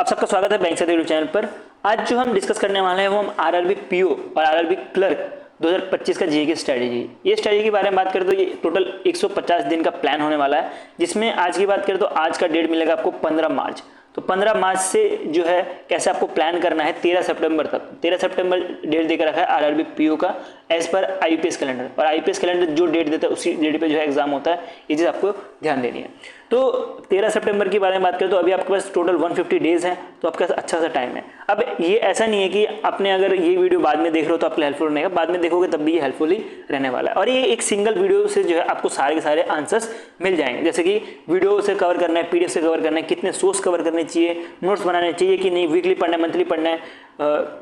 आप सबका स्वागत है बैंक से यूट्यूब चैनल पर। आज जो हम डिस्कस करने वाले हैं वो हम आरआरबी पीओ और आरआरबी क्लर्क 2025 का जीए की स्ट्रैटेजी। ये स्ट्रैटेजी के बारे में बात करें तो ये टोटल 150 दिन का प्लान होने वाला है, जिसमें आज की बात करें तो आज का डेट मिलेगा आपको 15 मार्च। तो 15 मार्च से जो है कैसे आपको प्लान करना है 13 सितंबर तक। 13 सितंबर डेट देकर रखा है आरआरबी पीओ का एज पर आईपीएस कैलेंडर, और आईपीएस कैलेंडर जो डेट देता है उसी डेट पे जो है एग्जाम होता है। ये चीज़ आपको ध्यान देनी है। तो 13 सितंबर के बारे में बात करें तो अभी आपके पास टोटल 150 डेज हैं, तो आपके पास अच्छा सा टाइम है। अब ये ऐसा नहीं है कि आपने अगर ये वीडियो बाद में देख रहे हो तो आपके हेल्पफुल रहेगा, बाद में देखोगे तब भी ये हेल्पफुल ही रहने वाला है। और ये एक सिंगल वीडियो से जो है आपको सारे के सारे आंसर्स मिल जाएंगे, जैसे कि वीडियो से कवर करना है, पीडीएफ से कवर करना है, कितने सोर्स कवर करने चाहिए, नोट्स बनाने चाहिए कि नहीं, वीकली पढ़ना है, मंथली पढ़ना है,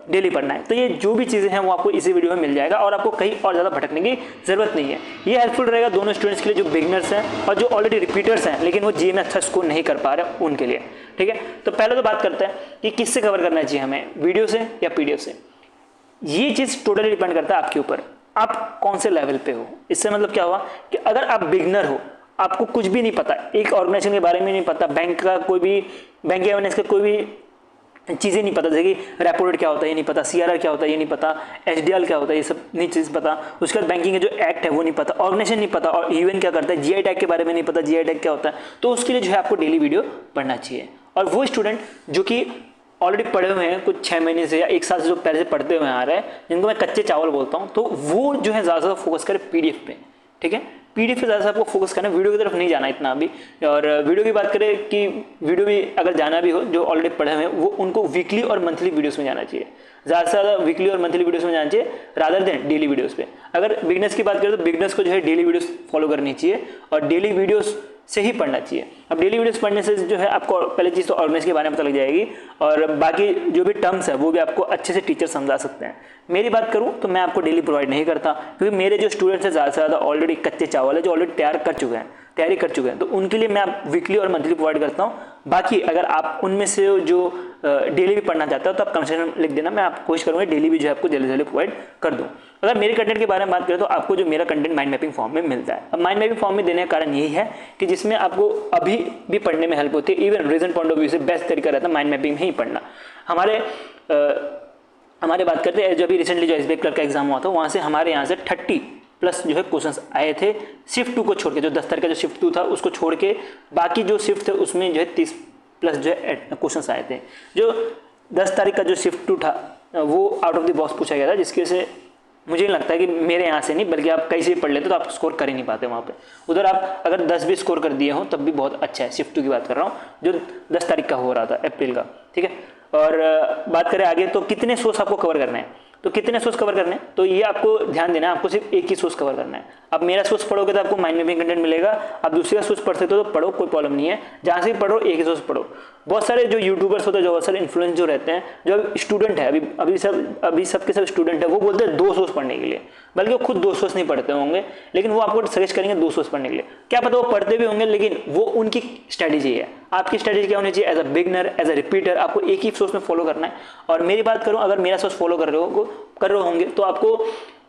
डेली पढ़ना है। तो ये जो भी चीज़ें हैं वो आपको इसी वीडियो में मिल जाएगा और आपको कहीं और ज़्यादा भटकने की जरूरत नहीं है। ये हेल्पफुल रहेगा दोनों स्टूडेंट्स के लिए, जो बिगिनर्स हैं और जो ऑलरेडी रिपीटर्स हैं लेकिन वो जीए में अच्छा स्कोर नहीं कर पा रहे उनके लिए। ठीक है, तो पहले तो बात करते हैं कि किससे कवर करना चाहिए हमें, वीडियो से या पीडीएफ से। ये चीज़ टोटली डिपेंड करता है आपके ऊपर, आप कौन से लेवल पे हो। इससे मतलब क्या हुआ कि अगर आप बिगिनर हो, आपको कुछ भी नहीं पता, एक ऑर्गेनाइजेशन के बारे में नहीं पता, बैंक का कोई भी, बैंक अवेयरनेस का कोई भी चीज़ें नहीं पता, जैसे कि रेपो रेट क्या होता है ये नहीं पता, सीआरआर क्या होता है ये नहीं पता, एचडीएल क्या होता है ये सब नहीं चीज़ पता, उसके बाद बैंकिंग के जो एक्ट है वो नहीं पता, ऑर्गेनाइजेशन नहीं पता, और यूएन क्या करता है, जीआई टैग के बारे में नहीं पता, जीआई टैग क्या होता है, तो उसके लिए जो है आपको डेली वीडियो पढ़ना चाहिए। और वो स्टूडेंट जो कि ऑलरेडी पढ़े हुए हैं कुछ 6 महीने से या 1 साल से, जो पहले से पढ़ते हुए आ रहे हैं, जिनको मैं कच्चे चावल बोलता हूँ, तो वो जो है ज़्यादा फोकस करें पीडीएफ पे। ठीक है, पीडीएफ पे ज़्यादा आपको फोकस करना है, वीडियो की तरफ नहीं जाना इतना अभी। और वीडियो की बात करें कि वीडियो भी अगर जाना भी हो, जो ऑलरेडी पढ़े हुए हैं वो उनको वीकली और मंथली वीडियोस में जाना चाहिए, ज़्यादा से ज़्यादा वीकली और मंथली वीडियोस में जाना चाहिए रादर देन डेली वीडियोस पे। अगर बिगनर्स की बात करें तो बिगनर्स को जो है डेली वीडियोस फॉलो करनी चाहिए और डेली वीडियोस से ही पढ़ना चाहिए। अब डेली वीडियोस पढ़ने से जो है आपको पहले चीज़ तो ऑर्गेनाइजेशन के बारे में पता लग जाएगी, और बाकी जो भी टर्म्स है वो भी आपको अच्छे से टीचर समझा सकते हैं। मेरी बात करूं तो मैं आपको डेली प्रोवाइड नहीं करता, क्योंकि मेरे जो स्टूडेंट्स हैं ज़्यादा से ज़्यादा ऑलरेडी कच्चे चावल है, जो ऑलरेडी तैयारी कर चुके हैं, तो उनके लिए मैं आप वीकली और मंथली प्रोवाइड करता हूँ। बाकी अगर आप उनमें से जो डेली भी पढ़ना चाहते हो तो आप कमेंट लिख देना, मैं आप कोशिश करूँगा डेली भी जो है आपको जल्दी जल्दी प्रोवाइड कर दूँ। अगर मेरे कंटेंट के बारे में बात करें तो आपको जो मेरा कंटेंट माइंड मैपिंग फॉर्म में मिलता है। अब माइंड मैपिंग फॉर्म में देने का कारण यही है कि जिसमें आपको अभी भी पढ़ने में हेल्प होती है, even reason point of view से बेस्ट तरीका रहता है माइंड मैपिंग में ही पढ़ना। हमारे बात करते हैं, जो अभी रिसेंटली जो एसबीआई क्लर्क का एग्जाम हुआ था, वहाँ से हमारे यहाँ से 30+ जो है क्वेश्चंस आए थे, शिफ्ट 2 को छोड़ के, जो 10 तारीख का जो शिफ्ट 2 था उसको छोड़ के, बाकी जो शिफ्ट थे उसमें जो है 30+ जो है क्वेश्चंस आए थे। जो 10 तारीख का जो शिफ्ट 2 था वो आउट ऑफ द बॉक्स पूछा गया था, जिसकी वजह से मुझे नहीं लगता है कि मेरे यहाँ से नहीं बल्कि आप कहीं से भी पढ़ लेते तो आप स्कोर कर ही नहीं पाते वहाँ पे। उधर आप अगर 10 भी स्कोर कर दिए हो तब भी बहुत अच्छा है। शिफ्ट 2 की बात कर रहा हूँ जो 10 तारीख का हो रहा था, अप्रैल का। ठीक है, और बात करें आगे तो कितने सोर्स आपको कवर करने हैं, तो कितने सोर्स कवर करने हैं, तो ये आपको ध्यान देना है, आपको सिर्फ एक ही सोर्स कवर करना है। अब मेरा सोर्स पढ़ोगे तो आपको माइंड मैपिंग कंटेंट मिलेगा, आप दूसरे का सोर्स पढ़ सकते हो तो पढ़ो, कोई प्रॉब्लम नहीं है, जहाँ से भी पढ़ो एक ही सोर्स पढ़ो। बहुत सारे जो यूट्यूबर्स होते हैं, जो बहुत सारे इन्फ्लुएंस जो रहते हैं, जो स्टूडेंट है अभी सबके सब स्टूडेंट है, वो बोलते हैं 2 सोर्स पढ़ने के लिए, बल्कि वो खुद 2 सोर्स नहीं पढ़ते होंगे, लेकिन वो आपको सजेस्ट करेंगे 2 सोर्स पढ़ने के लिए। क्या पता वो पढ़ते भी होंगे, लेकिन वो उनकी स्ट्रैटेजी है। आपकी स्ट्रैटेजी क्या होनी चाहिए, as a beginner, as a repeater, आपको एक ही सोर्स में फॉलो करना है। और मेरी बात करूँ, अगर मेरा सोर्स फॉलो कर रहे होंगे तो आपको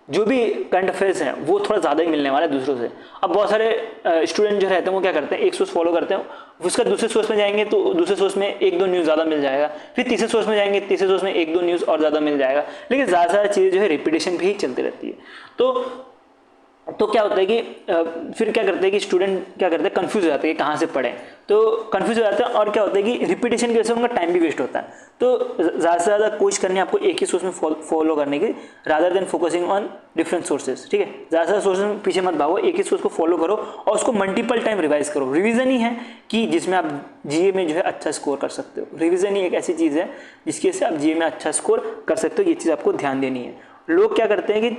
जो भी करंट अफेयर्स हैं वो थोड़ा ज़्यादा ही मिलने वाला है दूसरों से। अब बहुत सारे स्टूडेंट जो रहते हैं वो क्या करते हैं, एक सोर्स फॉलो करते हैं, उसका दूसरे सोर्स में जाएंगे तो दूसरे सोर्स में 1-2 न्यूज़ ज़्यादा मिल जाएगा, फिर तीसरे सोर्स में जाएंगे, तीसरे सोर्स में 1-2 न्यूज़ और ज़्यादा मिल जाएगा, लेकिन ज़्यादा चीज़ें जो है रिपीटेशन भी चलती रहती है। तो क्या होता है कि फिर क्या करते हैं कि स्टूडेंट क्या करते हैं, कंफ्यूज हो जाते हैं कि कहाँ से पढ़ें, तो कंफ्यूज हो जाते हैं। और क्या होता है कि रिपीटेशन की वजह से उनका टाइम भी वेस्ट होता है। तो ज़्यादा से ज़्यादा कोशिश करनी है आपको एक ही सोर्स में फॉलो करने की, rather than focusing on different sources. ठीक है, ज़्यादा से ज़्यादा सोर्सेज में पीछे मत भागो, एक ही सोर्स को फॉलो करो और उसको मल्टीपल टाइम रिवाइज करो। रिवीजन ही है कि जिसमें आप जीए में जो है अच्छा स्कोर कर सकते हो। रिवीजन ही एक ऐसी चीज़ है जिसकी वजह से आप जीए में अच्छा स्कोर कर सकते हो। ये चीज़ आपको ध्यान देनी है। लोग क्या करते हैं कि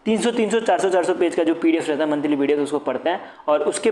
300, 400 पेज का जो पीडीएफ रहता है मंथली पीडीएफ, उसको पढ़ते हैं और उसके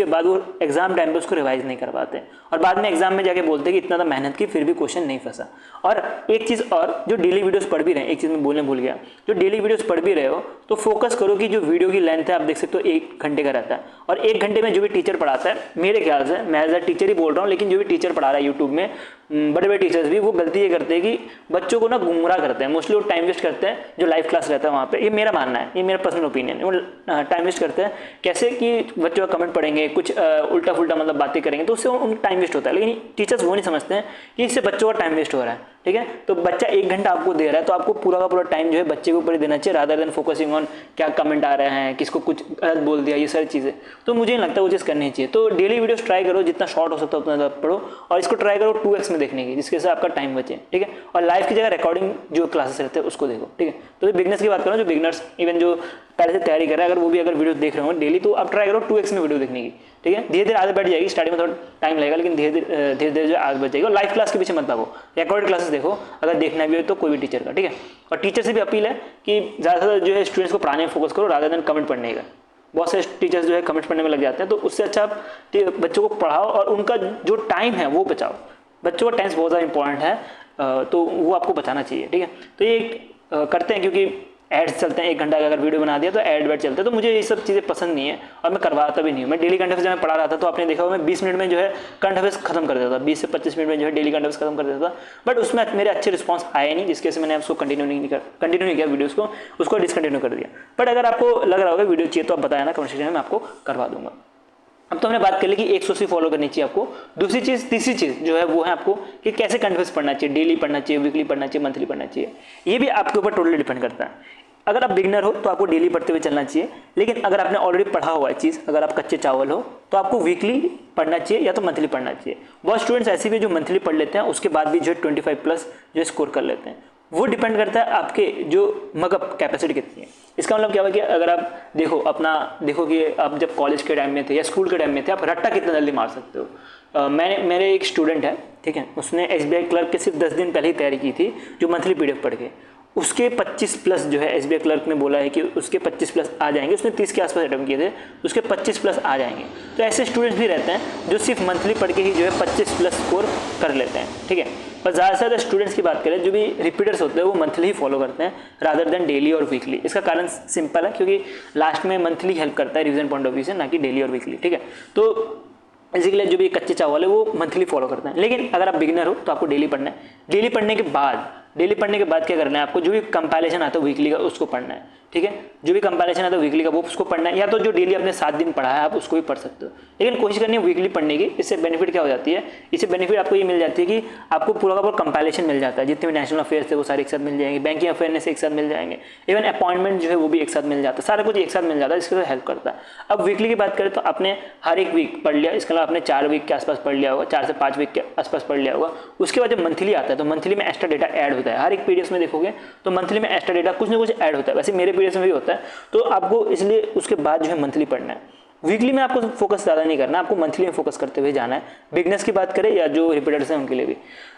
बाद वो एग्जाम टाइम पे उसको रिवाइज नहीं कर पाते, और बाद में एग्जाम में जाके बोलते हैं कि इतना तो मेहनत की फिर भी क्वेश्चन नहीं फंसा। और एक चीज़ और, जो डेली वीडियोस पढ़ भी रहे हैं, एक चीज़ मैं बोलने भूल गया, जो डेली वीडियोस पढ़ भी रहे हो तो फोकस करो कि जो वीडियो की लेंथ है, आप देख सकते हो 1 घंटे का रहता है, और 1 घंटे में जो भी टीचर पढ़ाता है, मेरे ख्याल से, मैं एज अ टीचर ही बोल रहा हूँ, लेकिन जो भी टीचर पढ़ा रहा है यूट्यूब में बड़े बड़े टीचर्स भी वो गलती ये करते हैं कि बच्चों को ना गुमराह करते हैं, मोस्टली वो टाइम वेस्ट करते हैं जो लाइव क्लास रहता है वहाँ पे। ये मेरा मानना है, ये मेरा पर्सनल ओपिनियन है। वो टाइम वेस्ट करते हैं कैसे कि बच्चों का कमेंट पढ़ेंगे, कुछ उल्टा फुल्टा मतलब बातें करेंगे, तो उससे उनका टाइम वेस्ट होता है। लेकिन टीचर्स वो नहीं समझते हैं कि इससे बच्चों का टाइम वेस्ट हो रहा है, ठीक है। तो बच्चा 1 घंटा आपको दे रहा है, तो आपको पूरा का पूरा टाइम जो है बच्चे के ऊपर ही देना चाहिए, रादर देन फोकसिंग ऑन क्या कमेंट आ रहे हैं, किसको कुछ गलत बोल दिया, ये सारी चीज़ें। तो मुझे नहीं लगता वो चीज़ करनी चाहिए। तो डेली वीडियोस ट्राई करो, जितना शॉर्ट हो सकता है उतना ज़्यादा पढ़ो, और इसको ट्राई करो 2x में देखने की, जिसके से आपका टाइम बचे, ठीक है। और लाइव की जगह रिकॉर्डिंग जो क्लासेस रहते हैं उसको देखो, ठीक है। तो बिगनर्स की बात करो, जो बिगनर्स इवन जो पहले से तैयारी कर रहे हैं, अगर वो भी अगर वीडियो देख रहे हो डेली, तो आप ट्राई करो 2x में वीडियो देखने की, ठीक है। धीरे धीरे आदत बैठ जाएगी, स्टार्टिंग में थोड़ा टाइम लगेगा, लेकिन धीरे धीरे जो आदत बैठ जाएगी। और लाइव क्लास के पीछे मत भागो, रिकॉर्डेड क्लासेस देखो अगर देखना भी हो तो कोई भी टीचर का, ठीक है। और टीचर से भी अपील है कि ज़्यादातर जो है स्टूडेंट्स को पढ़ाने में फोकस करो रादर देन कमेंट पढ़ने का। बहुत से टीचर्स जो है कमेंट्स पढ़ने में लग जाते हैं, तो उससे अच्छा आप बच्चों को पढ़ाओ और उनका जो टाइम है वो बचाओ। बच्चों का टाइम बहुत ज़्यादा इंपॉर्टेंट है, तो वो आपको बचाना चाहिए, ठीक है। तो ये करते हैं क्योंकि एड्स चलते हैं, 1 घंटा का अगर वीडियो बना दिया तो एड चलते हैं, तो मुझे ये सब चीज़ें पसंद नहीं है और मैं करवाता भी नहीं हूँ। मैं डेली करंट अफेयर्स जब मैं पढ़ा रहा था तो आपने देखा होगा मैं 20 मिनट में जो है करंट अफेयर्स खत्म कर देता था, 20 से 25 मिनट में जो है डेली करंट अफेयर्स खत्म कर देता था। बट उसमें मेरे अच्छे रिस्पॉन्स आए नहीं, जिसकी वजह से मैंने उसको कंटिन्यू नहीं किया वीडियोज़ को, उसको डिसकंटिन्यू कर दिया। बट अगर आपको लग रहा होगा वीडियो चाहिए तो आप बताया ना कमेंट सेक्शन में, मैं आपको करवा दूंगा। अब तो हमने बात कर ली कि 180 फॉलो करनी चाहिए आपको। दूसरी चीज़, तीसरी चीज़ जो है वो है आपको कि कैसे करंट अफेयर्स पढ़ना चाहिए, डेली पढ़ना चाहिए, वीकली पढ़ना चाहिए, मंथली पढ़ना चाहिए। ये भी आपके ऊपर टोटली डिपेंड करता है। अगर आप बिगनर हो तो आपको डेली पढ़ते हुए चलना चाहिए, लेकिन अगर आपने ऑलरेडी पढ़ा हुआ है चीज़, अगर आप कच्चे चावल हो तो आपको वीकली पढ़ना चाहिए या तो मंथली पढ़ना चाहिए। बहुत स्टूडेंट्स ऐसे भी जो मंथली पढ़ लेते हैं उसके बाद भी जो है 25+ जो स्कोर कर लेते हैं। वो डिपेंड करता है आपके जो मगअप कैपेसिटी कितनी है। इसका मतलब क्या हुआ कि अगर आप देखो कि आप जब कॉलेज के टाइम में थे या स्कूल के टाइम में थे, आप रट्टा कितना जल्दी मार सकते हो। मेरे एक स्टूडेंट है, ठीक है, उसने SBI क्लर्क के सिर्फ 10 दिन पहले ही तैयारी की थी, जो मंथली PDF पढ़ के उसके 25+ जो है SBI क्लर्क ने बोला है कि उसके 25+ आ जाएंगे। उसने 30 के आसपास अटेम्प्ट किए थे, उसके 25+ आ जाएंगे। तो ऐसे स्टूडेंट्स भी रहते हैं जो सिर्फ मंथली पढ़ के ही जो है 25+ स्कोर कर लेते हैं, ठीक है। पर ज़्यादा से ज़्यादा स्टूडेंट्स की बात करें जो भी रिपीटर्स होते हैं वो मंथली ही फॉलो करते हैं रादर देन डेली और वीकली। इसका कारण सिंपल है, क्योंकि लास्ट में मंथली हेल्प करता है रिविजन पॉइंट ऑफ व्यू से, ना कि डेली और वीकली, ठीक है। तो इसी के लिए जो भी कच्चे चावल है वो मंथली फॉलो करते हैं। लेकिन अगर आप बिगिनर हो तो आपको डेली पढ़ना है। डेली पढ़ने के बाद क्या करना है, आपको जो भी कंपाइलेशन आता है वीकली का उसको पढ़ना है, ठीक है। जो भी कंपाइलेशन आता है वीकली का वो उसको पढ़ना है, या तो जो डेली आपने 7 दिन पढ़ा है आप उसको भी पढ़ सकते हो, लेकिन कोशिश करनी है वीकली पढ़ने की। इससे बेनिफिट क्या हो जाती है, इससे बेनिफिट आपको ये मिल जाती है कि आपको पूरा का पूरा कंपाइलेशन मिल जाता है। जितने भी नेशनल अफेयर्स थे वो सारे एक साथ मिल जाएंगे, बैंकिंग अफेयर्स एक साथ मिल जाएंगे, इवन अपॉइंटमेंट जो है वो भी एक साथ मिल जाता है, सारा कुछ एक साथ मिल जाता है, इसके हेल्प करता है। अब वीकली की बात करें तो आपने हर एक वीक पढ़ लिया, इसके अलावा आपने 4 वीक के आसपास पढ़ लिया होगा, 4 से 5 वीक के आसपास पढ़ लिया होगा। उसके बाद जब मंथली आता है तो मंथली में एक्स्ट्रा डेटा ऐड होता है। हर एक PDF में देखोगे तो मंथली में एक्स्ट्रा डेटा कुछ ना कुछ ऐड होता है, वैसे मेरे PDF में भी होता है। तो आपको इसलिए उसके बाद जो है मंथली पढ़ना है। वीकली में आपको फोकस ज़्यादा नहीं करना, आपको मंथली में फोकस करते हुए जाना है। बिगनर्स की बात करें या जो रिपीटर्स हैं उनके लिए भी।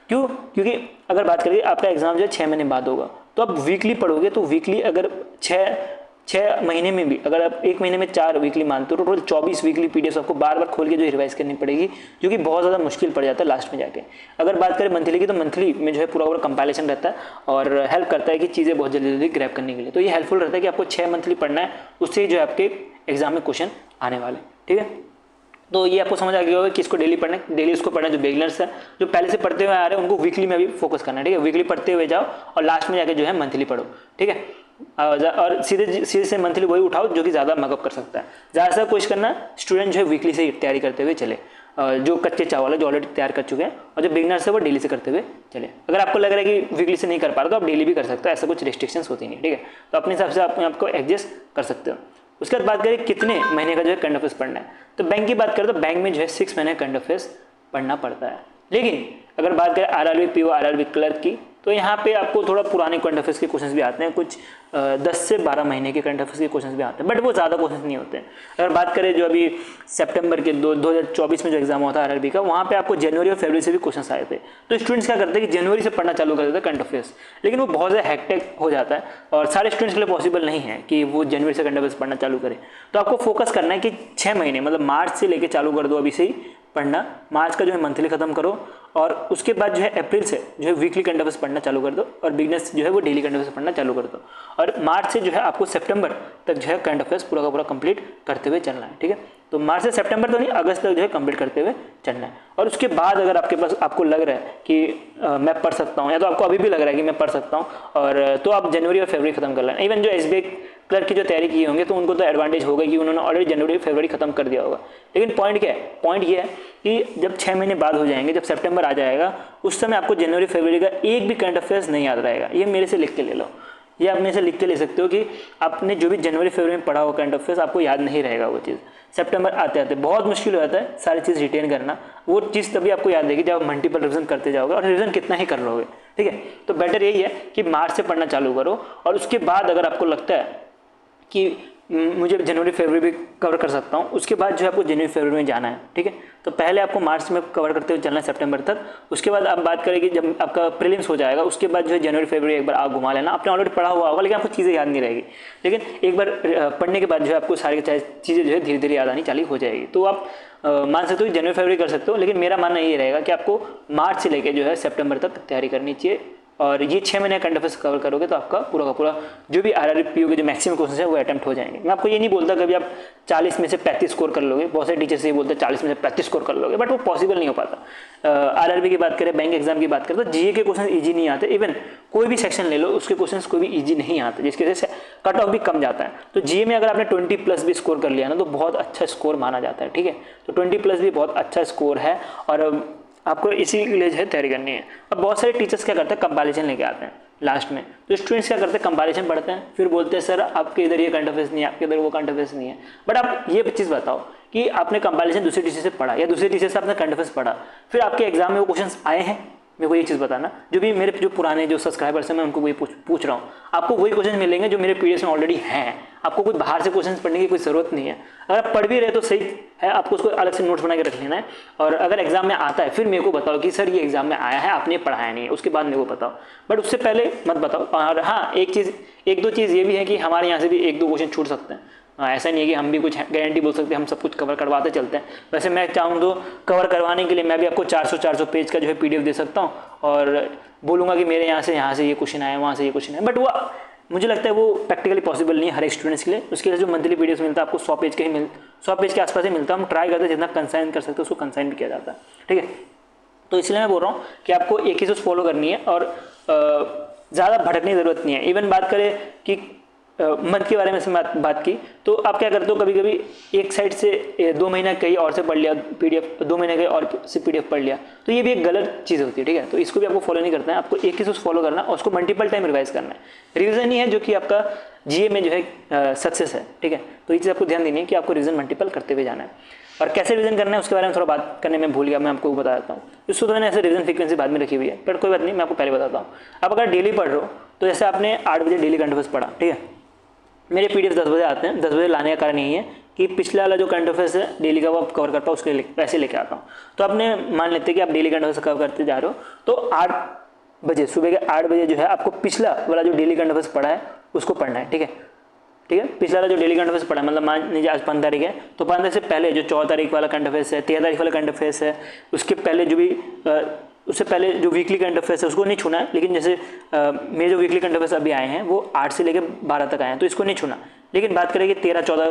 क्योंकि अगर बात करें आपका एग्जाम जो है 6 महीने बाद होगा, तो आप वीकली पढ़ोगे तो वीकली अगर 6 महीने में भी अगर आप 1 महीने में 4 वीकली मानते हो तो टोटल 24 वीकली PDF आपको बार बार खोल के जो रिवाइज करनी पड़ेगी, जो कि बहुत ज़्यादा मुश्किल पड़ जाता है लास्ट में जाके। अगर बात करें मंथली की तो मंथली में जो है पूरा कंपाइलेशन रहता है और हेल्प करता है कि चीज़ें बहुत जल्दी जल्दी ग्रैब करने के लिए। तो ये हेल्पफुल रहता है कि आपको 6 मंथली पढ़ना है, उससे जो है आपके एग्जाम में क्वेश्चन आने वाले, ठीक है। तो ये आपको समझ आ गया होगा कि इसको डेली पढ़ना है, डेली उसको पढ़ना है। जो बिगिनर्स है जो पहले से पढ़ते हुए आ रहे हैं उनको वीकली में भी फोकस करना है, ठीक है। वीकली पढ़ते हुए जाओ और लास्ट में जाके जो है मंथली पढ़ो, ठीक है। और सीधे से मंथली वही उठाओ जो कि ज़्यादा मगअप कर सकता है। ज़्यादा से कोशिश करना स्टूडेंट जो है वीकली से तैयारी करते हुए चले, जो कच्चे चावल है जो ऑलरेडी तैयार कर चुके हैं, और जो बिगिनर्स है वो डेली से करते हुए चले। अगर आपको लग रहा है कि वीकली से नहीं कर पा रहा तो आप डेली भी कर सकते हो, ऐसा कुछ रिस्ट्रिक्शंस होती नहीं, ठीक है। तो अपने हिसाब से आप आपको एडजस्ट कर सकते हो। उसके बाद बात करें कितने महीने का जो है करंट अफेयर्स पढ़ना है, तो बैंक की बात करें तो बैंक में जो है 6 महीने करंट अफेयर्स पढ़ना पड़ता है। लेकिन अगर बात करें RRB PO RRB क्लर्क की, तो यहाँ पे आपको थोड़ा पुराने करंट अफेयर्स के क्वेश्चंस भी आते हैं, कुछ 10 से 12 महीने के करंट अफेयर्स के क्वेश्चंस भी आते हैं, बट वो ज़्यादा क्वेश्चंस नहीं होते हैं। अगर बात करें जो अभी सितंबर के 2024 में जो एग्जाम हुआ था RRB का, वहाँ पे आपको जनवरी और फरवरी से भी क्वेश्चंस आए थे। तो स्टूडेंट्स क्या करते हैं कि जनवरी से पढ़ना चालू कर देते हैं करंट अफेयर्स, लेकिन वो बहुत ज़्यादा हेक्टिक हो जाता है और सारे स्टूडेंट्स के लिए पॉसिबल नहीं है कि वो जनवरी से करंट अफेयर्स पढ़ना चालू करें। तो आपको फोकस करना है कि 6 महीने मतलब मार्च से लेकर चालू कर दो अभी से ही पढ़ना। मार्च का जो है मंथली खत्म करो और उसके बाद जो है अप्रैल से जो है वीकली करंट अफेयर्स पढ़ना चालू कर दो और बिगनर्स जो है वो डेली करंट अफेयर्स पढ़ना चालू कर दो। और मार्च से जो है आपको सितंबर तक जो है करंट अफेयर्स पूरा का पूरा कंप्लीट करते हुए चलना है, ठीक है। तो मार्च से सितंबर तो नहीं, अगस्त तक जो है कंप्लीट करते हुए चलना है। और उसके बाद अगर आपके पास आपको लग रहा है कि मैं पढ़ सकता हूँ, या तो आपको अभी भी लग रहा है कि मैं पढ़ सकता हूँ, और तो आप जनवरी और फरवरी खत्म कर लेना। इवन जो एसबीआई क्लर्क की जो तैयारी की होंगे तो उनको तो एडवांटेज होगा कि उन्होंने ऑलरेडी जनवरी फरवरी खत्म कर दिया होगा। लेकिन पॉइंट क्या है, पॉइंट ये है कि जब 6 महीने बाद हो जाएंगे, जब सितंबर आ जाएगा, उस समय आपको जनवरी फरवरी का एक भी करंट अफेयर्स नहीं याद रहेगा। ये मेरे से लिख के ले लो, ये आप मेरे से लिख के ले सकते हो कि आपने जो भी जनवरी फरवरी में पढ़ा हो करंट अफेयर्स आपको याद नहीं रहेगा। वो चीज़ सितंबर आते आते बहुत मुश्किल हो जाता है सारी चीज़ रिटेन करना। वो चीज़ तभी आपको याद रहेगी जब आप मल्टीपल रिविजन करते जाओगे, और रिविजन कितना ही कर लोगे, ठीक है। तो बेटर यही है कि मार्च से पढ़ना चालू करो, और उसके बाद अगर आपको लगता है कि मुझे जनवरी फरवरी भी कवर कर सकता हूँ, उसके बाद जो है आपको जनवरी फरवरी में जाना है, ठीक है। तो पहले आपको मार्च में कवर करते हुए चलना है सितंबर तक। उसके बाद आप बात करें कि जब आपका प्रीलिम्स हो जाएगा उसके बाद जो है जनवरी फरवरी एक बार आप घुमा लेना। आपने ऑलरेडी पढ़ा हुआ होगा लेकिन आपको चीज़ें याद नहीं रहेगी, लेकिन एक बार पढ़ने के बाद जो है आपको सारी चीज़ें जो है धीरे धीरे याद आनी चालू हो जाएगी। तो आप मान सकते हो जनवरी फरवरी कर सकते हो, लेकिन मेरा मानना ये रहेगा कि आपको मार्च से लेकर जो है सितंबर तक तैयारी करनी चाहिए। और ये 6 महीने करंट अफेयर्स कवर करोगे तो आपका पूरा का पूरा जो भी आरआरबी पीओ के जो मैक्सिमम क्वेश्चन है वो अटेम्प्ट हो जाएंगे। मैं आपको ये नहीं बोलता कभी आप 40 में से 35 स्कोर कर लोगे, बहुत सारे टीचर्स ये बोलते हैं 40 में से 35 स्कोर कर लोगे, बट वो पॉसिबल नहीं हो पाता। आरआरबी की बात करें, बैंक एग्जाम की बात करें, तो जीए के क्वेश्चन ईजी नहीं आते। इवन कोई भी सेक्शन ले लो उसके क्वेश्चन कोई भी ईजी नहीं आते, जिसकी वजह से कट ऑफ भी कम जाता है। तो जीए में अगर आपने 20+ भी स्कोर कर लिया ना तो बहुत अच्छा स्कोर माना जाता है, ठीक है। तो 20+ भी बहुत अच्छा स्कोर है, और आपको इसी के लिए जो है तैयारी करनी है। अब बहुत सारे टीचर्स क्या करते हैं, कंपैरिजन लेके आते हैं लास्ट में। तो स्टूडेंट्स क्या करते हैं, कंपैरिजन पढ़ते हैं, फिर बोलते हैं सर आपके इधर ये करंट अफेयर्स नहीं है, आपके इधर वो करंट अफेयर्स नहीं है। बट आप ये चीज़ बताओ कि आपने कंपैरिजन दूसरे टीचर से पढ़ा या दूसरे टीचर से आपने करंट अफेयर्स पढ़ा, फिर आपके एग्जाम में वो क्वेश्चन आए हैं। मेरे को ये चीज़ बताना, जो भी मेरे जो पुराने जो सब्सक्राइबर्स हैं मैं उनको वही पूछ रहा हूँ, आपको वही क्वेश्चन मिलेंगे जो मेरे पीडीएफ में ऑलरेडी हैं। आपको कोई बाहर से क्वेश्चन पढ़ने की कोई ज़रूरत नहीं है। अगर आप पढ़ भी रहे तो सही है, आपको उसको अलग से नोट्स बना के रख लेना है। और अगर एग्जाम में आता है फिर मेरे को बताओ कि सर ये एग्जाम में आया है, आपने पढ़ाया नहीं है, उसके बाद मेरे को बताओ, बट उससे पहले मत बताओ। और हाँ, एक दो चीज़ ये भी है कि हमारे यहाँ से भी 1-2 क्वेश्चन छूट सकते हैं। ऐसा नहीं है कि हम भी कुछ गारंटी बोल सकते हैं हम सब कुछ कवर करवाते चलते हैं। वैसे मैं चाहूँ तो कवर करवाने के लिए मैं भी आपको 400 पेज का जो है पीडीएफ दे सकता हूँ, और बोलूँगा कि मेरे यहाँ से ये क्वेश्चन आया, वहाँ से ये क्वेश्चन है, बट वो मुझे लगता है वो प्रैक्टिकली पॉसिबल नहीं है हर एक स्टूडेंट्स के लिए। उसके लिए जो मंथली पीडीएफ मिलता है आपको 100 पेज के आसपास ही मिलता है। हम ट्राई करते हैं जितना कंसाइन कर सकते हैं उसको कंसाइन भी किया जाता है, ठीक है। तो इसलिए मैं बोल रहा हूँ कि आपको एक ही चीज़ फॉलो करनी है और ज़्यादा भटकने की ज़रूरत नहीं है। इवन बात करें कि मंथ के बारे में से बात की, तो आप क्या करते हो, कभी कभी एक साइड से 2 महीना कहीं और से पढ़ लिया पीडीएफ, 2 महीने कहीं और से पीडीएफ पढ़ लिया, तो ये भी एक गलत चीज़ होती है, ठीक है। तो इसको भी आपको फॉलो नहीं करना है, आपको एक ही चीज़ फॉलो करना है और उसको मल्टीपल टाइम रिवाइज करना है। रिविजन ही है जो कि आपका जीए में जो है सक्सेस है, ठीक है। तो ये चीज़ आपको ध्यान देनी है कि आपको रिविजन मल्टीपल करते हुए जाना है। और कैसे रिविजन करना है उसके बारे में थोड़ा बात करने में भूल गया, मैं आपको बता देता हूँ। इसको तो मैंने ऐसे रिविजन फ्रीक्वेंसी बाद में रखी हुई है, पर कोई बात नहीं, मैं आपको पहले बताता हूँ। आप अगर डेली पढ़ रहे हो तो जैसे आपने 8 बजे डेली करंट अफेयर्स पढ़ा, ठीक है। मेरे पीडीएफ 10 बजे आते हैं, 10 बजे लाने का कारण यही है कि पिछला वाला जो करंट अफेयर्स है डेली का वो आप कवर कर पाओ, उसके लिए पैसे लेके आता हूँ। तो आपने मान लेते हैं कि आप डेली करंट अफेयर्स कवर करते जा रहे हो, तो 8 बजे सुबह के 8 बजे जो है आपको पिछला वाला जो डेली करंट अफेयर्स पढ़ा है उसको पढ़ना है, ठीक है। ठीक है, पिछला वाला जो डेली करंट अफेयर्स पढ़ा है, मतलब मान लीजिए आज 15 तारीख है तो 15 तारीख से पहले जो 14 तारीख वाला करंट अफेयर्स है, 13 तारीख वाला करंट अफेयर्स है, उसके पहले जो भी उससे पहले जो वीकली करंट अफेयर्स है उसको नहीं छूना है। लेकिन जैसे मेरे जो वीकली करंट अफेयर्स अभी आए हैं वो 8 से लेकर 12 तक आए हैं, तो इसको नहीं छूना। लेकिन बात करें कि 13-14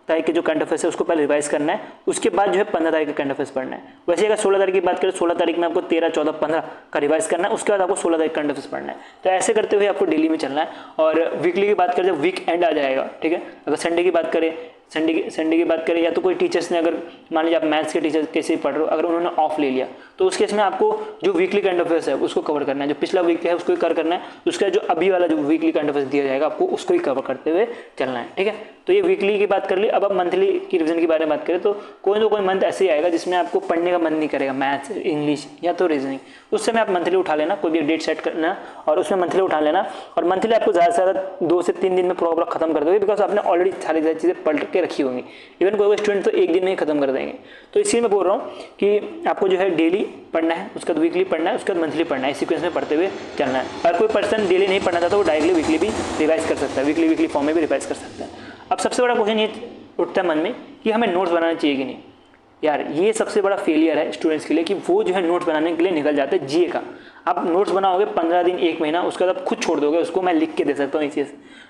तारीख के जो करंट अफेयर्स है उसको पहले रिवाइज करना है, उसके बाद जो है 15 तारीख का करंट अफेयर्स पढ़ना है। वैसे अगर 16 तारीख की बात करें, 16 तारीख में आपको 13, 14, 15 का रिवाइज करना है, उसके बाद आपको 16 तारीख करंट अफेयर्स पढ़ना है। तो ऐसे करते हुए आपको डेली में चलना है। और वीकली की बात करें जब वीक एंड आ जाएगा, ठीक है, अगर संडे की बात करें, संडे की बात करें, या तो कोई टीचर्स ने अगर मान लीजिए आप मैथ्स के टीचर कैसे पढ़ रहे हो, अगर उन्होंने ऑफ ले लिया तो उस केस में आपको जो वीकली करंट अफेयर्स है उसको कवर करना है, जो पिछला वीक है उसको ही कवर करना है, उसका जो अभी वाला जो वीकली करंट अफेयर्स दिया जाएगा आपको उसको ही कवर करते हुए चलना है, ठीक है। तो ये वीकली की बात कर ली। अब आप मंथली की रिविजन के बारे में बात करें तो कोई ना कोई मंथ ऐसे ही आएगा जिसमें आपको पढ़ने का मन नहीं करेगा, मैथ्स, इंग्लिश या तो रीजनिंग, उस समय आप मंथली उठा लेना, कोई भी डेट सेट करना और उसमें मंथली उठा लेना। और मंथली आपको ज़्यादा से ज़्यादा 2 से 3 दिन में प्रॉपर खत्म कर दोगे, बिकॉज आपने ऑलरेडी सारी चीज़ें पढ़ के रखी होंगी। इवन कोई स्टूडेंट तो एक दिन में ही खत्म कर देंगे। तो इसीलिए मैं बोल रहा हूँ कि आपको जो है डेली पढ़ना है, उसके बाद वीकली पढ़ना है, उसके बाद मंथली पढ़ना है, इस सीक्वेंस में पढ़ते हुए चलना है। अगर कोई पर्सन डेली नहीं पढ़ना चाहता वो डायरेक्टली वीकली भी रिवाइज कर सकता है, वीकली फॉर्म में भी रिवाइज कर सकता है। अब सबसे बड़ा क्वेश्चन ये उठता है मन में कि हमें नोट्स बनाना चाहिए कि नहीं। यार ये सबसे बड़ा फेलियर है स्टूडेंट्स के लिए कि वो जो है नोट्स बनाने के लिए निकल जाते हैं जीए का। आप नोट्स बनाओगे 15 दिन 1 महीना, उसके बाद आप खुद छोड़ दोगे उसको। मैं लिख के दे सकता हूँ ये चीज़।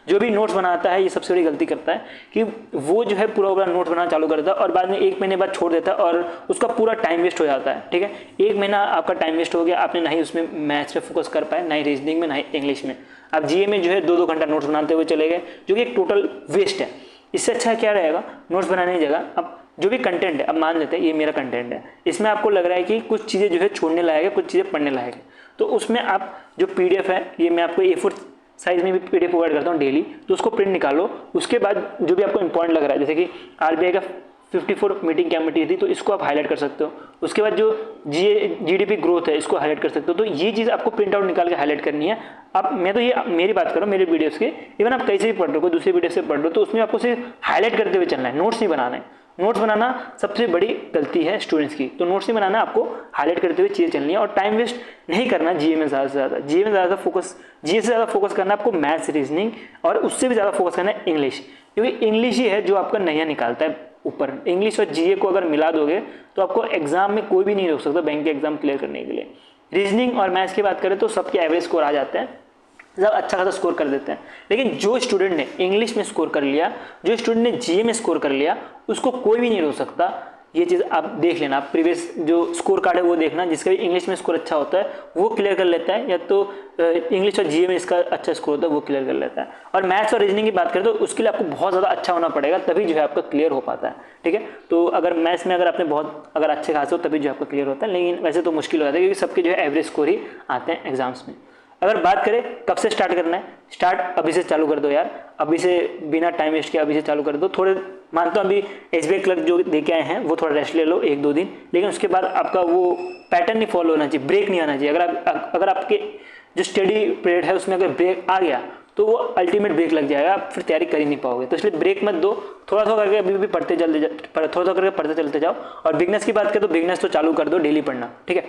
जो भी नोट्स बनाता है ये सबसे बड़ी गलती करता है कि वो जो है पूरा नोट्स बनाना चालू करता है और बाद में 1 महीने बाद छोड़ देता है और उसका पूरा टाइम वेस्ट हो जाता है। ठीक है, 1 महीना आपका टाइम वेस्ट हो गया, आपने ना ही उसमें मैथ्स पे फोकस कर पाए, ना ही रीजनिंग में, ना ही इंग्लिश में। आप जीए में जो है 2-2 घंटा नोट्स बनाते हुए चले गए, जो कि एक टोटल वेस्ट है। इससे अच्छा क्या रहेगा, नोट्स बनाने की जगह अब जो भी कंटेंट है, अब मान लेते हैं ये मेरा कंटेंट है, इसमें आपको लग रहा है कि कुछ चीज़ें जो है छोड़ने लायक है, कुछ चीज़ें पढ़ने लायक है, तो उसमें आप जो पीडीएफ है, ये मैं आपको A4 साइज में भी पीडीएफ प्रोवाइड करता हूँ डेली, तो उसको प्रिंट निकालो। उसके बाद जो भी आपको इंपॉर्टेंट लग रहा है, जैसे कि आरबीआई का 54 मीटिंग क्या मीटिंग थी, तो इसको आप हाईलाइट कर सकते हो। उसके बाद जो जीडीपी ग्रोथ है, इसको हाईलाइट कर सकते हो। तो ये चीज़ आपको प्रिंट आउट निकाल के हाईलाइट करनी है। अब मैं तो ये मेरी बात कर रहा हूँ, मेरे वीडियोस के, इवन आप कहीं से भी पढ़ रहे हो, कोई दूसरी वीडियो से पढ़ रहे हो, तो उसमें आपको सिर्फ हाईलाइट करते हुए चलना है, नोट्स नहीं बनाना है। नोट्स बनाना सबसे बड़ी गलती है स्टूडेंट्स की, तो नोट्स नहीं बनाना, आपको हाईलाइट करते हुए चीज़ें चलनी है। और टाइम वेस्ट नहीं करना जीए में ज़्यादा से ज़्यादा। जीए में ज़्यादा फोकस, जीए से ज़्यादा फोकस करना आपको मैथ्स, रीजनिंग, और उससे भी ज़्यादा फोकस करना है इंग्लिश, क्योंकि इंग्लिश ही है जो आपका नैया निकालता है ऊपर। इंग्लिश और जीए को अगर मिला दोगे तो आपको एग्जाम में कोई भी नहीं रोक सकता बैंक के एग्जाम क्लियर करने के लिए। रीजनिंग और मैथ्स की बात करें तो सबके एवरेज स्कोर आ जाते हैं, सब अच्छा खासा स्कोर कर देते हैं। लेकिन जो स्टूडेंट ने इंग्लिश में स्कोर कर लिया, जो स्टूडेंट ने जीए में स्कोर कर लिया, उसको कोई भी नहीं रोक सकता। ये चीज़ आप देख लेना, प्रीवियस जो स्कोर कार्ड है वो देखना, जिसका भी इंग्लिश में स्कोर अच्छा होता है वो क्लियर कर लेता है, या तो इंग्लिश और जीए में इसका अच्छा स्कोर होता है वो क्लियर कर लेता है। और मैथ्स और रीजनिंग की बात करें तो उसके लिए आपको बहुत ज़्यादा अच्छा होना पड़ेगा, तभी जो है आपका क्लियर हो पाता है। ठीक है, तो अगर मैथ्स में अगर आपने बहुत अगर अच्छे खासे हो तभी जो आपका क्लियर होता है, लेकिन वैसे तो मुश्किल हो जाता है क्योंकि सबके जो है एवरेज स्कोर ही आते हैं एग्जाम्स में। अगर बात करें कब से स्टार्ट करना है, स्टार्ट अभी से चालू कर दो यार, अभी से बिना टाइम वेस्ट किए अभी से चालू कर दो। थोड़े मानता हूँ अभी एसबीआई क्लर्क जो देके आए हैं वो थोड़ा रेस्ट ले लो 1-2 दिन, लेकिन उसके बाद आपका वो पैटर्न नहीं फॉलो होना चाहिए, ब्रेक नहीं आना चाहिए। अगर आपके जो स्टडी पीरियड है उसमें अगर ब्रेक आ गया तो वो अल्टीमेट ब्रेक लग जाएगा, आप फिर तैयारी कर ही नहीं पाओगे। तो इसलिए ब्रेक मत दो, थोड़ा थोड़ा करके अभी भी पढ़ते थोड़ा करके पढ़ते चलते जाओ। और बिगनेस की बात करें तो बिगनेस तो चालू कर दो डेली पढ़ना। ठीक है,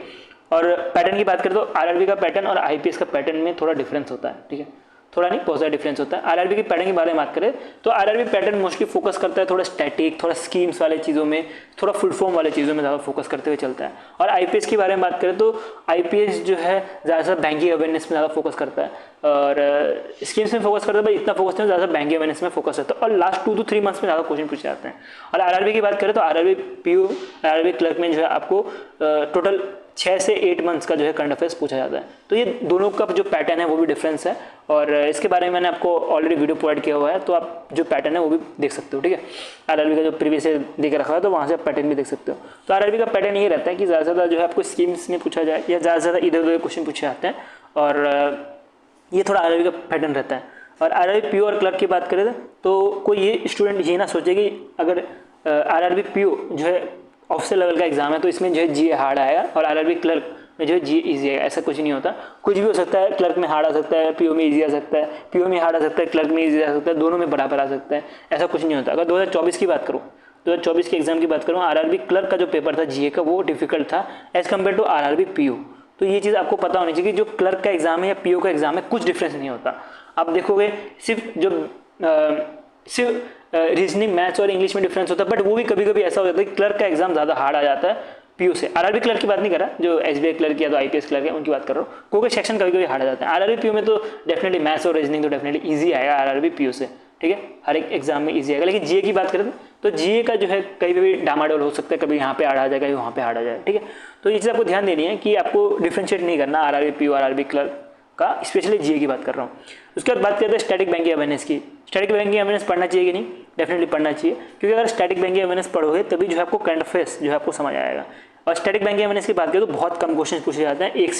और पैटर्न की बात करें तो आरआरबी का पैटर्न और आईपीएस का पैटर्न में थोड़ा डिफरेंस होता है। ठीक है, थोड़ा नहीं बहुत ज़्यादा डिफरेंस होता है। आरआरबी की पैटर्न के बारे में बात करें तो आरआरबी पैटर्न मोस्टली फोकस करता है थोड़ा स्टैटिक, थोड़ा स्कीम्स वाले चीज़ों में, थोड़ा फुल फॉर्म वाले चीज़ों में ज़्यादा फोकस करते हुए चलता है। और आईपीएस के बारे में बात करें तो आईपीएस जो है ज़्यादातर बैंकिंग अवेयरनेस में ज़्यादा फोकस करता है, और स्कीम्स में फोकस करता है, भाई इतना फोकस नहीं, ज़्यादा बैंकिंग अवेयरनेस में फोकस होता है। और लास्ट 2 to 3 मंथ्स में ज़्यादा क्वेश्चन पूछे जाते हैं। और आरआरबी की बात करें तो आरआरबी पीयू, आरआरबी क्लर्क में जो है आपको टोटल 6 से 8 मंथ्स का जो है करंट अफेयर्स पूछा जाता है। तो ये दोनों का जो पैटर्न है वो भी डिफरेंस है, और इसके बारे में मैंने आपको ऑलरेडी वीडियो प्रोवाइड किया हुआ है, तो आप जो पैटर्न है वो भी देख सकते हो। ठीक है, आरआरबी का जो प्रीवियस देख रखा है तो वहाँ से आप पैटर्न भी देख सकते हो। तो आरआरबी का पैटर्न ये रहता है कि ज़्यादा से ज़्यादा जो है आपको स्कीम्स में पूछा जाए, या ज़्यादा से ज़्यादा इधर उधर क्वेश्चन पूछे जाते हैं, और ये थोड़ा आरआरबी का पैटर्न रहता है। और आरआरबी पीओ और क्लर्क की बात करें तो कोई ये स्टूडेंट ये ना सोचे कि अगर आरआरबी पीओ जो है ऑफिसर लेवल का एग्जाम है तो इसमें जो है जीए हार्ड आएगा और आरआरबी क्लर्क में जो है जीए इजी आएगा। ऐसा कुछ नहीं होता, कुछ भी हो सकता है। क्लर्क में हार्ड आ सकता है, पीओ में इजी आ सकता है, पीओ में हार्ड आ सकता है, क्लर्क में इजी आ सकता है, दोनों में बराबर आ सकता है, ऐसा कुछ नहीं होता। अगर 2024 की बात करूँ, 2024 के एग्जाम की बात करूँ, आरआरबी क्लर्क का जो पेपर था जीए का वो डिफिकल्ट था as compare to RRB PO. तो ये चीज़ आपको पता होनी चाहिए कि जो क्लर्क का एग्जाम है या पीओ का एग्जाम है कुछ डिफरेंस नहीं होता। आप देखोगे सिर्फ रीजनिंग, मैथ्स और इंग्लिश में डिफरेंस होता है, बट वो भी कभी कभी ऐसा हो जाता है कि क्लर्क का एग्जाम ज़्यादा हार्ड आ जाता है पीओ से। आरआरबी क्लर्क की बात नहीं कर रहा, जो एसबीआई क्लर्क या तो आईपीएस क्लर्क है उनकी बात कर रहा हूँ। कोई सेक्शन कभी कभी हार्ड आ जाता है। आरआरबी पीओ में तो डेफिनेटली मैथ्स और रीजनिंग तो डेफिनेटली ईजी आएगा आरआरबी पीओ से। ठीक है, हर एक एग्जाम में ईजी आएगा। लेकिन जीए की बात करें तो जीए का जो है कहीं भी डामाडोल हो सकता है, कभी यहाँ पे हार्ड आ जाएगा, वहाँ पे हार्ड आ जाएगा। ठीक है, तो ये चीज़ आपको ध्यान देनी है कि आपको डिफ्रेंशिएट नहीं करना आरआरबी पीओ, आरआरबी क्लर्क का, स्पेशली जीए की बात कर रहा हूँ। उसके बाद बात करते हैं स्टैटिक बैंकिंग अवेयरनेस की। स्टैटिक बैंकिंग अवेयरनेस पढ़ना चाहिए कि नहीं? डेफिनेटली पढ़ना चाहिए, क्योंकि अगर स्टैटिक बैंकिंग अवेयरनेस पढ़ोगे तभी जो है आपको करंट अफेयर्स जो है आपको समझ आएगा। और स्टैटिक बैंकिंग अवेयरनेस की बात करें तो बहुत कम क्वेश्चन पूछे जाते हैं, 1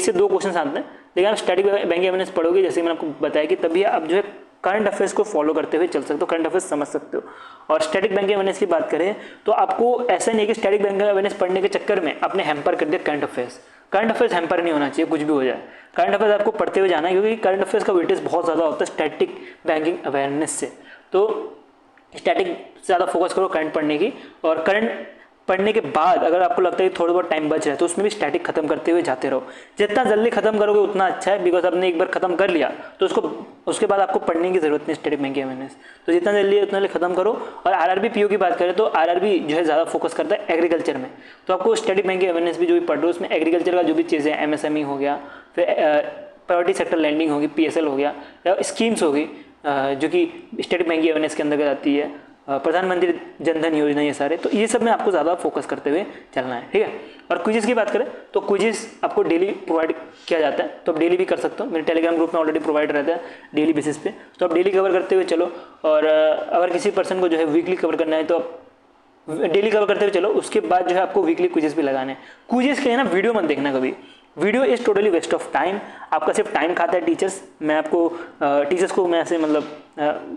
से 2 क्वेश्चन आते हैं। लेकिन आप स्टैटिक बैंकिंग अवेयरनेस पढ़ोगे, जैसे मैंने आपको बताया कि तभी आप जो है करंट अफेयर्स को फॉलो करते हुए चल सकते हो, करंट अफेयर्स समझ सकते हो। और स्टैटिक बैंकिंग अवेयरनेस की बात करें तो आपको ऐसा नहीं कि स्टैटिक बैंकिंग अवेयरनेस पढ़ने के चक्कर में आपने हैम्पर कर दिया current affairs. Current affairs hamper नहीं होना चाहिए, कुछ भी हो जाए। करंट अफेयर्स आपको पढ़ते हुए जाना है, क्योंकि करंट अफेयर्स का वेटेज बहुत ज़्यादा होता है स्टैटिक बैंकिंग अवेयरनेस से। तो स्टैटिक ज़्यादा फोकस करो करंट पढ़ने की, और करंट पढ़ने के बाद अगर आपको लगता है कि थोड़ा बहुत टाइम बच रहा है तो उसमें भी स्टैटिक खत्म करते हुए जाते रहो। जितना जल्दी खत्म करोगे उतना अच्छा है, बिकॉज आपने एक बार खत्म कर लिया तो उसके बाद आपको पढ़ने की जरूरत नहीं स्टैटिक बैंकिंग अवेयरनेस। तो जितना जल्दी उतना जल्दी खत्म करो। और आरआरबी पीओ की बात करें तो आरआरबी जो है ज़्यादा फोकस करता है एग्रीकल्चर में, तो आपको स्टैटिक बैंकिंग अवेयरनेस भी जो भी पढ़ रहे हो उसमें एग्रीकल्चर का जो भी चीज़ें एमएसएमई हो गया, फिर प्रायोरिटी सेक्टर लैंडिंग होगी, पीएसएल हो गया, या स्कीम्स होगी जो कि स्टैटिक बैंकिंग अवेयरनेस के अंदर आती है, प्रधानमंत्री जनधन योजना, ये सारे, तो ये सब में आपको ज़्यादा फोकस करते हुए चलना है, ठीक है। और क्विज़ की बात करें तो क्विज़ आपको डेली प्रोवाइड किया जाता है, तो आप डेली भी कर सकते हो। मेरे टेलीग्राम ग्रुप में ऑलरेडी प्रोवाइड रहता है डेली बेसिस पे, तो आप डेली कवर करते हुए चलो। और अगर किसी पर्सन को जो है वीकली कवर करना है तो आप डेली कवर करते हुए चलो। उसके बाद जो है आपको वीकली क्विज़ भी लगाने हैं। क्विज़ के लिए ना वीडियो मत देखना कभी, video is totally waste of time, आपका सिर्फ टाइम खाता है टीचर्स। मैं आपको टीचर्स को मैं ऐसे मतलब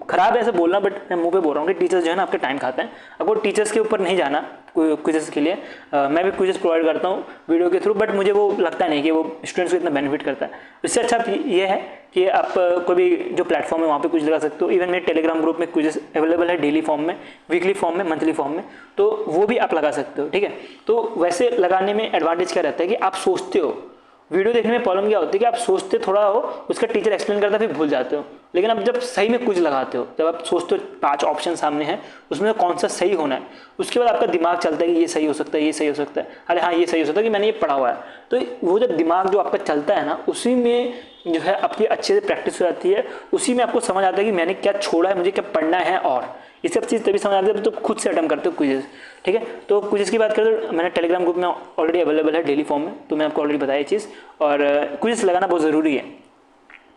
खराब है ऐसे बोलना, बट मैं मुंह पे बोल रहा हूँ कि टीचर्स जो है ना आपके टाइम खाते हैं। आपको टीचर्स के ऊपर नहीं जाना क्विज़ेस के लिए। मैं भी क्विज़ेस प्रोवाइड करता हूँ वीडियो के थ्रू, बट मुझे वो लगता नहीं कि वो स्टूडेंट्स को इतना बेनिफिट करता है। इससे अच्छा ये है कि आप कोई भी जो प्लेटफॉर्म है वहाँ पे क्विज़ लगा सकते हो। इवन मेरे टेलीग्राम ग्रुप में क्विज़ेस अवेलेबल है डेली फॉर्म में, वीकली फॉर्म में, मंथली फॉर्म में, तो वो भी आप लगा सकते हो, ठीक है। तो वैसे लगाने में एडवांटेज क्या रहता है कि आप सोचते हो। वीडियो देखने में प्रॉब्लम क्या होती है कि आप सोचते थोड़ा हो, उसका टीचर एक्सप्लेन करता है फिर भूल जाते हो। लेकिन आप जब सही में क्विज लगाते हो, जब आप सोचते हो 5 ऑप्शन सामने हैं, उसमें कौन सा सही होना है, उसके बाद आपका दिमाग चलता है कि ये सही हो सकता है, ये सही हो सकता है, अरे हाँ ये सही हो सकता है कि मैंने ये पढ़ा हुआ है। तो वो जब दिमाग जो आपका चलता है ना, उसी में जो है आपकी अच्छे से प्रैक्टिस हो जाती है। उसी में आपको समझ आता है कि मैंने क्या छोड़ा है, मुझे क्या पढ़ना है, और ये सब चीज़ तभी समझ आती है तो खुद से अटेम्प्ट करते हो क्विज़, ठीक है। तो क्विज़ की बात करें तो मैंने टेलीग्राम ग्रुप में ऑलरेडी अवेलेबल है डेली फॉर्म में, तो मैं आपको ऑलरेडी बताया ये चीज़। और क्विज़ लगाना बहुत ज़रूरी है,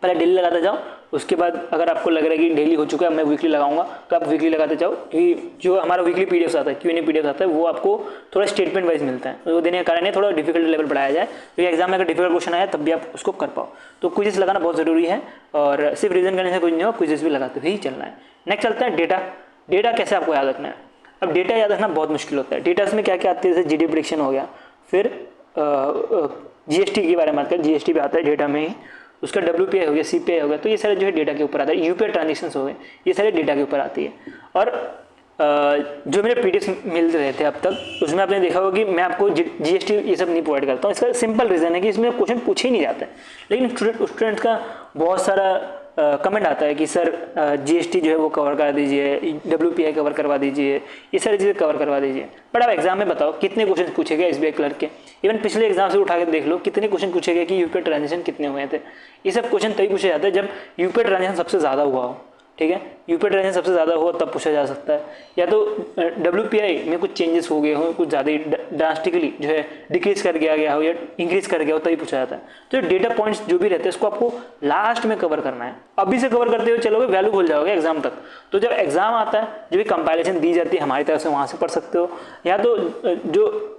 पहले डेली लगाते जाओ। उसके बाद अगर आपको लग रहा है कि डेली हो चुका है, मैं वीकली लगाऊंगा, तो आप वीकली लगाते जाओ। क्योंकि जो हमारा वीकली पीडीएफ आता है, क्यूएनए पीडीएफ आता है, वो आपको थोड़ा स्टेटमेंट वाइज मिलता है, तो वो देने का कारण है थोड़ा डिफिकल्ट लेवल बढ़ाया जाए, क्योंकि एग्जाम में अगर डिफिकल्ट क्वेश्चन आया तब भी आप उसको कर पाओ। तो क्विज़ लगाना बहुत ज़रूरी है, और सिर्फ रीजन करने से कुछ नहीं हो, क्विज़ भी लगाते हुए ही चलना है। नेक्स्ट चलता है डेटा। डेटा कैसे आपको याद रखना है। अब डेटा याद रखना बहुत मुश्किल होता है। डेटा में क्या क्या आती है, जैसे जीडीपी प्रेडिक्शन हो गया, फिर जीएसटी के बारे में बात करें, जीएसटी भी आता है डेटा में ही, उसका डब्ल्यूपीआई हो गया, सीपीआई हो गया, तो ये सारे जो है डेटा के ऊपर आता है। यूपीआई ट्रांजेक्शन्स हो गए, ये सारे डेटा के ऊपर आती है। और जो मेरे पीडीएफ मिल रहे थे अब तक, उसमें आपने देखा होगा कि मैं आपको जीएसटी ये सब नहीं प्रोवाइड करता हूँ। इसका सिंपल रीज़न है कि इसमें क्वेश्चन पूछे ही नहीं जाते, लेकिन स्टूडेंट का बहुत सारा कमेंट आता है कि सर जीएसटी जो है वो कवर करा दीजिए, डब्ल्यूपीआई कवर करवा दीजिए, ये सारी चीज़ें कवर करवा दीजिए। बट आप एग्जाम में बताओ कितने क्वेश्चन पूछे गए एसबीआई क्लर्क के, इवन पिछले एग्जाम से उठा के देख लो कितने क्वेश्चन पूछे गए कि यूपीआई ट्रांजेक्शन कितने हुए थे। ये सब क्वेश्चन तभी पूछे जाते हैं जब यूपीआई ट्रांजेक्शन सबसे ज़्यादा हुआ हो, ठीक है। यूपीआई ट्रांजेक्शन सबसे ज़्यादा हो तब पूछा जा सकता है, या तो डब्ल्यूपीआई में कुछ चेंजेस हो गए हो, कुछ ज़्यादा ड्रास्टिकली जो है डिक्रीज कर गया हो या इंक्रीज कर गया हो, तभी पूछा जाता है। तो डेटा पॉइंट्स जो भी रहते हैं इसको आपको लास्ट में कवर करना है। अभी से कवर करते हुए चलोगे वैल्यू भूल जाओगे एग्जाम तक। तो जब एग्जाम आता है, जो भी कंपाइलेशन दी जाती है हमारी तरफ से, वहाँ से पढ़ सकते हो, या तो जो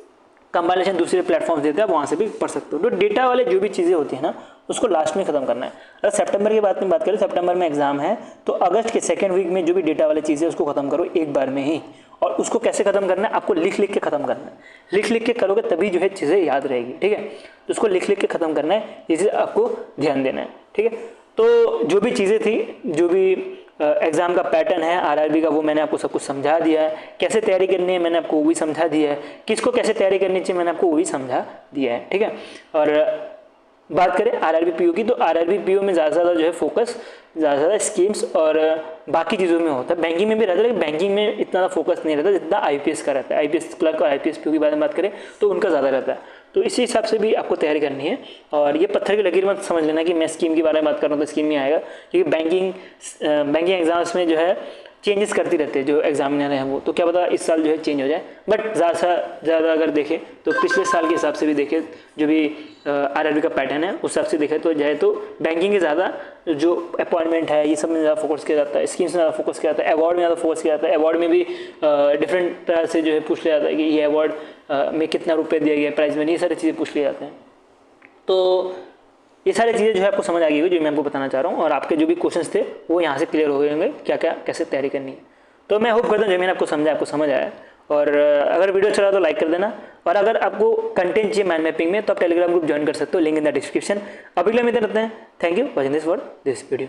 कंपाइलेशन दूसरे प्लेटफॉर्म्स देते हैं वहाँ से भी पढ़ सकते हो। तो डेटा वाले जो भी चीज़ें होती है ना, उसको लास्ट में खत्म करना है। अगर सितंबर की बात करें, सितंबर में एग्जाम है, तो अगस्त के सेकेंड वीक में जो भी डेटा वाली चीज़ें उसको खत्म करो एक बार में ही। और उसको कैसे खत्म करना है, आपको लिख लिख के खत्म करना है। लिख लिख के करोगे तभी जो है चीज़ें याद रहेगी, ठीक है। तो उसको लिख लिख के खत्म करना है, ये चीज़ आपको ध्यान देना है, ठीक है। तो जो भी चीज़ें थी, जो भी एग्जाम का पैटर्न है आरआरबी का, वो मैंने आपको सब कुछ समझा दिया है। कैसे तैयारी करनी है मैंने आपको वो भी समझा दिया है, किसको कैसे तैयारी करनी चाहिए मैंने आपको वो भी समझा दिया है, ठीक है। और बात करें आरआरबी पीओ की, तो आरआरबी पीओ में ज़्यादा से ज़्यादा जो है फोकस ज़्यादा स्कीम्स और बाकी चीज़ों में होता है। बैंकिंग में भी रहता है, लेकिन बैंकिंग में इतना फोकस नहीं रहता जितना आईपीएस का रहता है। आईपीएस क्लर्क और आईपीएस पीओ की बारे में बात करें तो उनका ज़्यादा रहता है। तो इसी हिसाब से भी आपको तैयारी करनी है। और ये पत्थर की लकीर मत समझ लेना कि मैं स्कीम के बारे में बात कर रहा हूँ तो स्कीम नहीं आएगा, क्योंकि बैंकिंग एग्जाम्स में जो है चेंजेस करती रहते हैं जो एग्जामिनर हैं वो, तो क्या पता इस साल जो है चेंज हो जाए। बट ज़्यादा से ज़्यादा अगर देखें तो पिछले साल के हिसाब से भी देखें, जो भी आरआरबी का पैटर्न है उस हिसाब से देखें तो जाए तो बैंकिंग के ज़्यादा जो अपॉइंटमेंट है ये सब में ज़्यादा फोकस किया जाता है, स्कीम्स में ज़्यादा फोकस किया जाता है, अवार्ड में ज़्यादा फोकस किया जाता है। अवार्ड में भी डिफरेंट तरह से जो है पूछ लिया जाता है कि ये अवार्ड में कितना रुपये दिया गया, प्राइज में, ये सारी चीज़ें पूछ लिए जाते हैं। तो ये सारी चीज़ें जो है आपको समझ आ गई होगी जो मैं आपको बताना चाह रहा हूँ, और आपके जो भी क्वेश्चंस थे वो यहाँ से क्लियर हो गए होंगे क्या क्या कैसे तैयारी करनी है। तो मैं होप करता हूँ जो मैंने आपको समझा आपको समझ आया। और अगर वीडियो अच्छा लगा तो लाइक कर देना, और अगर आपको कंटेंट चाहिए माइंड मैपिंग में तो आप टेलीग्राम ग्रुप ज्वाइन कर सकते हो, लिंक इन द डिस्क्रिप्शन। अभी के लिए मिलते रहते हैं। Thank you watching this video.